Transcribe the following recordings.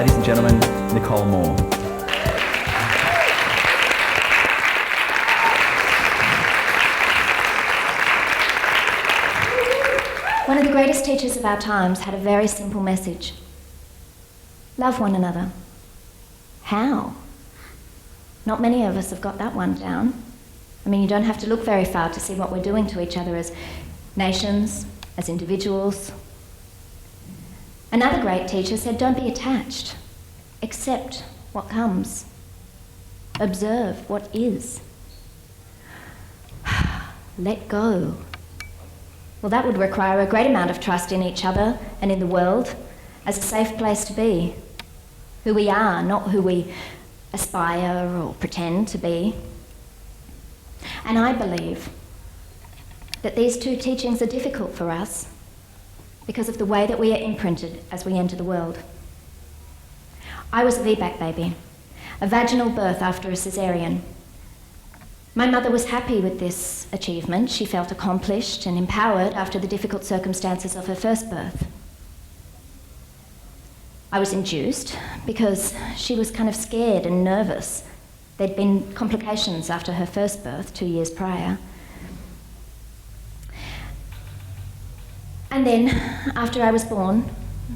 ladies and gentlemen, Nicole Moore. One of the greatest teachers of our times had a very simple message. Love one another. How? Not many of us have got that one down. I mean, you don't have to look very far to see what we're doing to each other as nations, as individuals. Another great teacher said, don't be attached. Accept what comes. Observe what is. Let go. Well, that would require a great amount of trust in each other and in the world as a safe place to be. Who we are, not who we aspire or pretend to be. And I believe that these two teachings are difficult for us because of the way that we are imprinted as we enter the world. I was a VBAC baby, a vaginal birth after a cesarean. My mother was happy with this achievement. She felt accomplished and empowered after the difficult circumstances of her first birth. I was induced because she was kind of scared and nervous. There'd been complications after her first birth 2 years prior. And then, after I was born,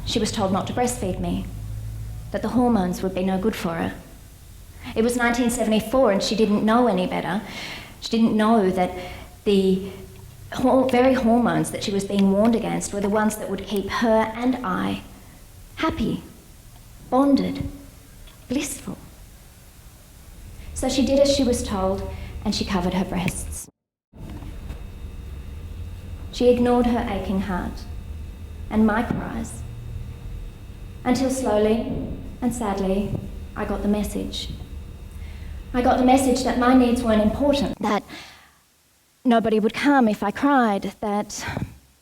she was told not to breastfeed me, that the hormones would be no good for her. It was 1974 and she didn't know any better. She didn't know that the very hormones that she was being warned against were the ones that would keep her and I happy, bonded, blissful. So she did as she was told and she covered her breasts. She ignored her aching heart and my cries until slowly and sadly I got the message. I got the message that my needs weren't important, that nobody would come if I cried, that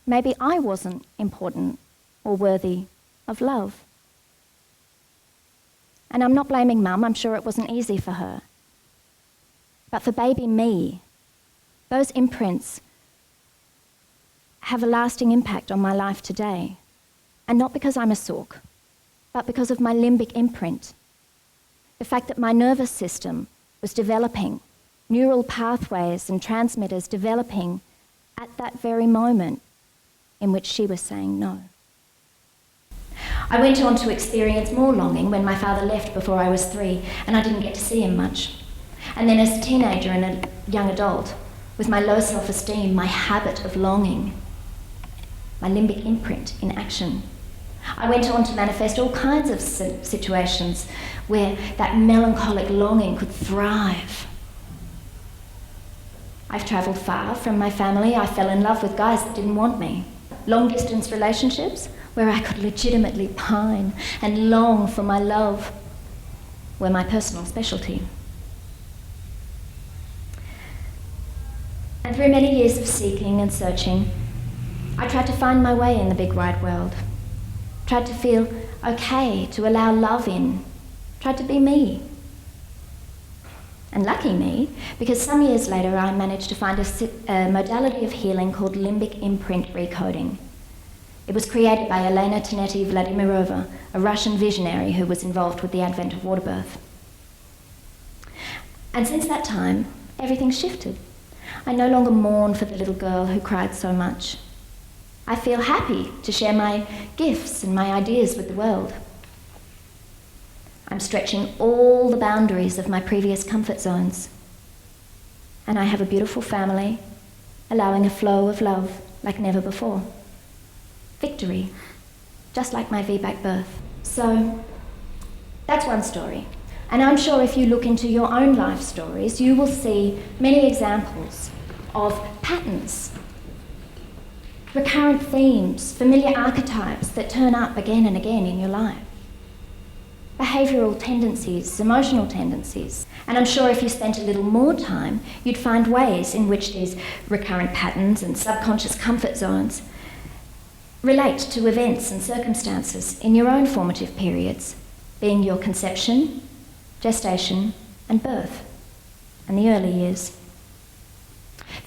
maybe I wasn't important or worthy of love. And I'm not blaming Mum, I'm sure it wasn't easy for her. But for baby me, those imprints have a lasting impact on my life today. And not because I'm a sook, but because of my limbic imprint. The fact that my nervous system was developing, neural pathways and transmitters developing at that very moment in which she was saying no. I went on to experience more longing when my father left before I was 3, and I didn't get to see him much. And then as a teenager and a young adult, with my low self-esteem, my habit of longing, my limbic imprint in action, I went on to manifest all kinds of situations where that melancholic longing could thrive. I've travelled far from my family. I fell in love with guys that didn't want me. Long-distance relationships where I could legitimately pine and long for my love were my personal specialty. And through many years of seeking and searching, I tried to find my way in the big wide world. Tried to feel okay, to allow love in. Tried to be me. And lucky me, because some years later I managed to find a modality of healing called Limbic Imprint recoding. It was created by Elena Teneti-Vladimirova, a Russian visionary who was involved with the advent of water birth. And since that time, everything shifted. I no longer mourn for the little girl who cried so much. I feel happy to share my gifts and my ideas with the world. I'm stretching all the boundaries of my previous comfort zones. And I have a beautiful family, allowing a flow of love like never before. Victory, just like my VBAC birth. So, that's one story. And I'm sure if you look into your own life stories, you will see many examples of patterns, recurrent themes, familiar archetypes that turn up again and again in your life. Behavioural tendencies, emotional tendencies. And I'm sure if you spent a little more time, you'd find ways in which these recurrent patterns and subconscious comfort zones relate to events and circumstances in your own formative periods, being your conception, gestation, and birth, and the early years.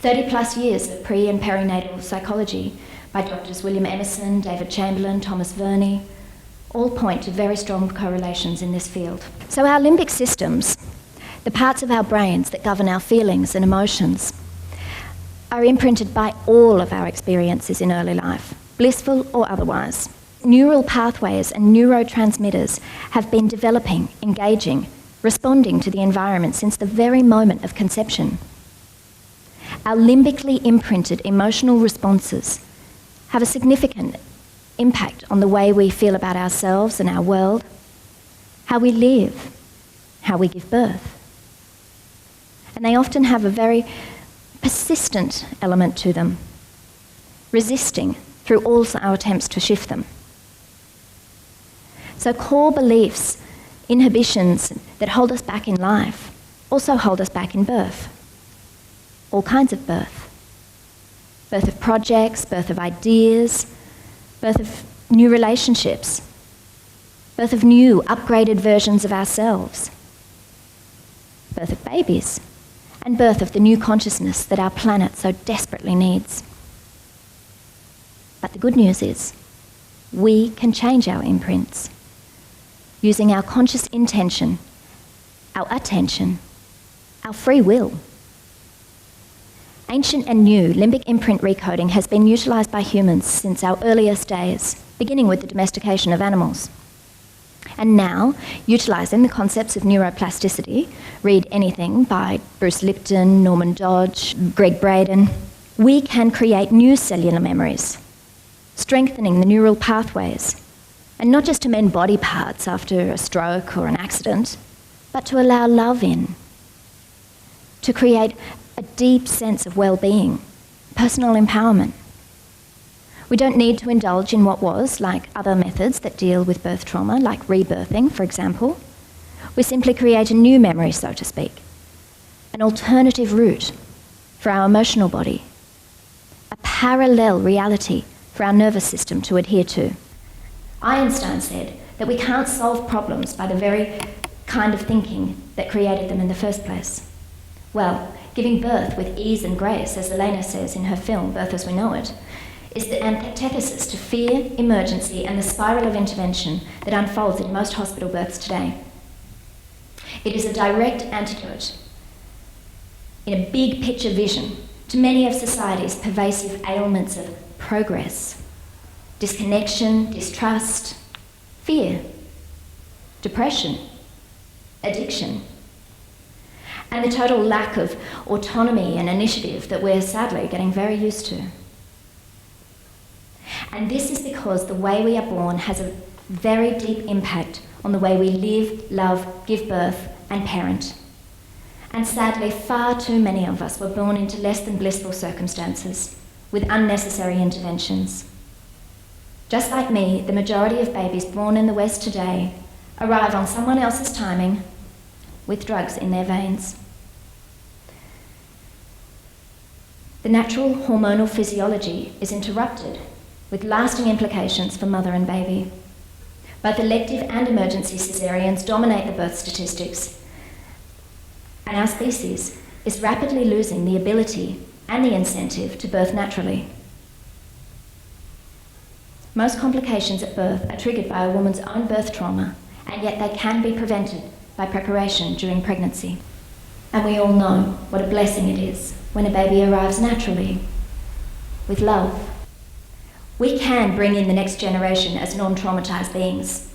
30 plus years of pre- and perinatal psychology by Drs. William Emerson, David Chamberlain, Thomas Verney, all point to very strong correlations in this field. So our limbic systems, the parts of our brains that govern our feelings and emotions, are imprinted by all of our experiences in early life, blissful or otherwise. Neural pathways and neurotransmitters have been developing, engaging, responding to the environment since the very moment of conception. Our limbically imprinted emotional responses have a significant impact on the way we feel about ourselves and our world, how we live, how we give birth. And they often have a very persistent element to them, resisting through all our attempts to shift them. So core beliefs, inhibitions that hold us back in life also hold us back in birth. All kinds of birth. Birth of projects, birth of ideas, birth of new relationships, birth of new, upgraded versions of ourselves, birth of babies, and birth of the new consciousness that our planet so desperately needs. But the good news is, we can change our imprints using our conscious intention, our attention, our free will. Ancient and new limbic imprint recoding has been utilised by humans since our earliest days, beginning with the domestication of animals. And now, utilising the concepts of neuroplasticity, read anything by Bruce Lipton, Norman Dodge, Greg Braden, we can create new cellular memories, strengthening the neural pathways, and not just to mend body parts after a stroke or an accident, but to allow love in, to create a deep sense of well-being, personal empowerment. We don't need to indulge in what was, like other methods that deal with birth trauma, like rebirthing, for example. We simply create a new memory, so to speak, an alternative route for our emotional body, a parallel reality for our nervous system to adhere to. Einstein said that we can't solve problems by the very kind of thinking that created them in the first place. Well, giving birth with ease and grace, as Elena says in her film, Birth as We Know It, is the antithesis to fear, emergency, and the spiral of intervention that unfolds in most hospital births today. It is a direct antidote, in a big picture vision, to many of society's pervasive ailments of progress, disconnection, distrust, fear, depression, addiction, and the total lack of autonomy and initiative that we're sadly getting very used to. And this is because the way we are born has a very deep impact on the way we live, love, give birth, and parent. And sadly, far too many of us were born into less than blissful circumstances, with unnecessary interventions. Just like me, the majority of babies born in the West today arrive on someone else's timing with drugs in their veins. The natural hormonal physiology is interrupted, with lasting implications for mother and baby. Both elective and emergency cesareans dominate the birth statistics, and our species is rapidly losing the ability and the incentive to birth naturally. Most complications at birth are triggered by a woman's own birth trauma, and yet they can be prevented by preparation during pregnancy. And we all know what a blessing it is when a baby arrives naturally, with love. We can bring in the next generation as non-traumatised beings.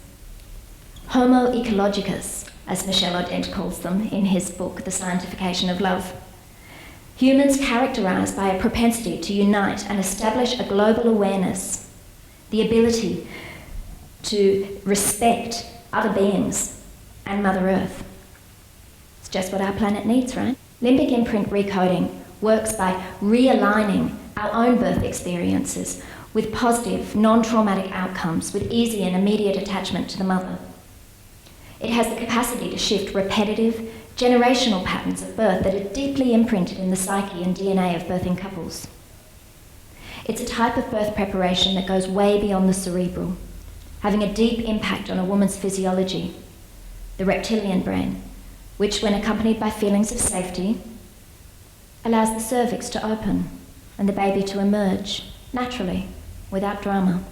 Homo ecologicus, as Michel Odent calls them in his book, The Scientification of Love. Humans characterised by a propensity to unite and establish a global awareness, the ability to respect other beings and Mother Earth. It's just what our planet needs, right? Limbic imprint recoding works by realigning our own birth experiences with positive, non-traumatic outcomes, with easy and immediate attachment to the mother. It has the capacity to shift repetitive, generational patterns of birth that are deeply imprinted in the psyche and DNA of birthing couples. It's a type of birth preparation that goes way beyond the cerebral, having a deep impact on a woman's physiology, the reptilian brain, which, when accompanied by feelings of safety, allows the cervix to open and the baby to emerge naturally, without drama.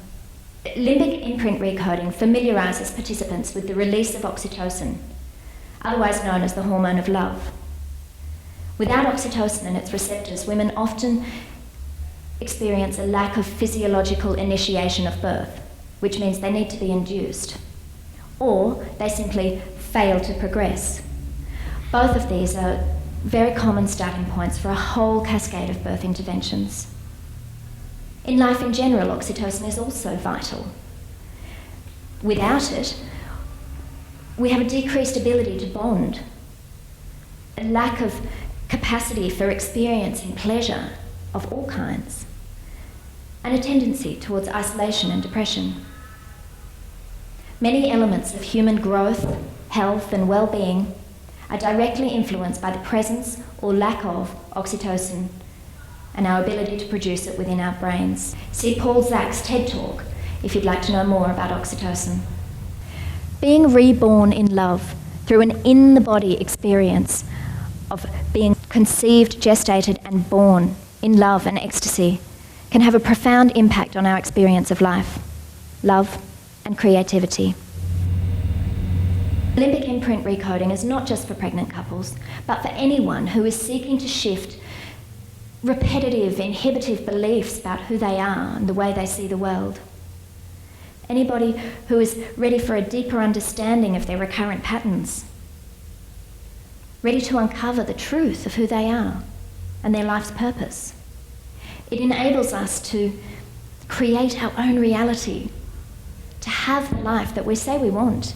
Limbic imprint recoding familiarises participants with the release of oxytocin, otherwise known as the hormone of love. Without oxytocin and its receptors, women often experience a lack of physiological initiation of birth, which means they need to be induced, or they simply fail to progress. Both of these are very common starting points for a whole cascade of birth interventions. In life in general, oxytocin is also vital. Without it, we have a decreased ability to bond, a lack of capacity for experiencing pleasure of all kinds, and a tendency towards isolation and depression. Many elements of human growth, health, and well-being are directly influenced by the presence or lack of oxytocin and our ability to produce it within our brains. See Paul Zach's TED Talk if you'd like to know more about oxytocin. Being reborn in love through an in-the-body experience of being conceived, gestated, and born in love and ecstasy can have a profound impact on our experience of life, love, and creativity. Limbic imprint recoding is not just for pregnant couples, but for anyone who is seeking to shift repetitive, inhibitive beliefs about who they are and the way they see the world. Anybody who is ready for a deeper understanding of their recurrent patterns, ready to uncover the truth of who they are and their life's purpose. It enables us to create our own reality, to have the life that we say we want,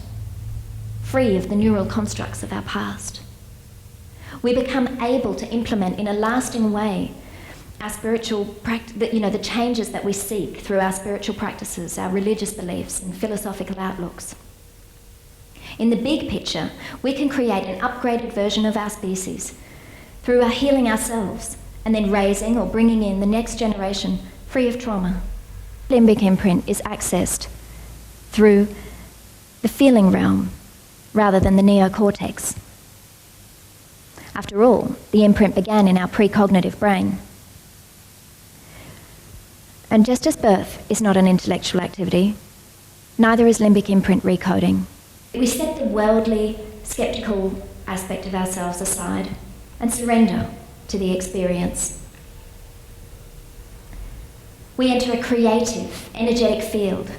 free of the neural constructs of our past. We become able to implement in a lasting way our spiritual the changes that we seek through our spiritual practices, our religious beliefs and philosophical outlooks. In the big picture, we can create an upgraded version of our species through our healing ourselves and then raising or bringing in the next generation free of trauma. Limbic imprint is accessed through the feeling realm rather than the neocortex. After all, the imprint began in our precognitive brain. And just as birth is not an intellectual activity, neither is limbic imprint recoding. We set the worldly, skeptical aspect of ourselves aside and surrender to the experience. We enter a creative, energetic field,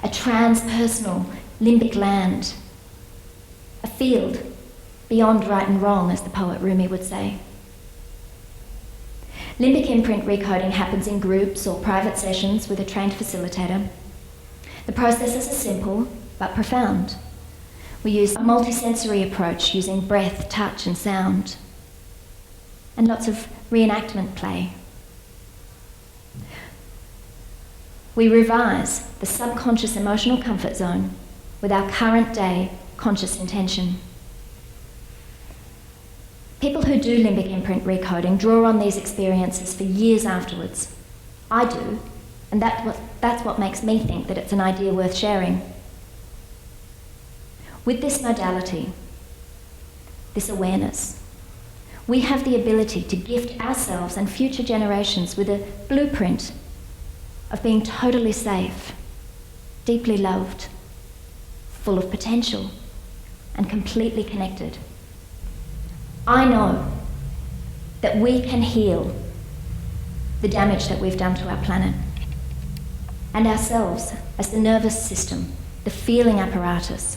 a transpersonal limbic land, a field beyond right and wrong, as the poet Rumi would say. Limbic imprint recoding happens in groups or private sessions with a trained facilitator. The processes are simple but profound. We use a multisensory approach using breath, touch and sound, and lots of reenactment play. We revise the subconscious emotional comfort zone with our current day conscious intention. People who do limbic imprint recoding draw on these experiences for years afterwards. I do, and that's what makes me think that it's an idea worth sharing. With this modality, this awareness, we have the ability to gift ourselves and future generations with a blueprint of being totally safe, deeply loved, full of potential, and completely connected. I know that we can heal the damage that we've done to our planet and ourselves as the nervous system, the feeling apparatus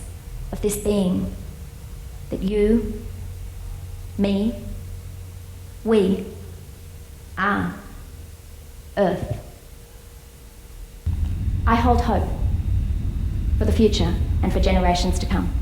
of this being that you, me, we are Earth. I hold hope for the future and for generations to come.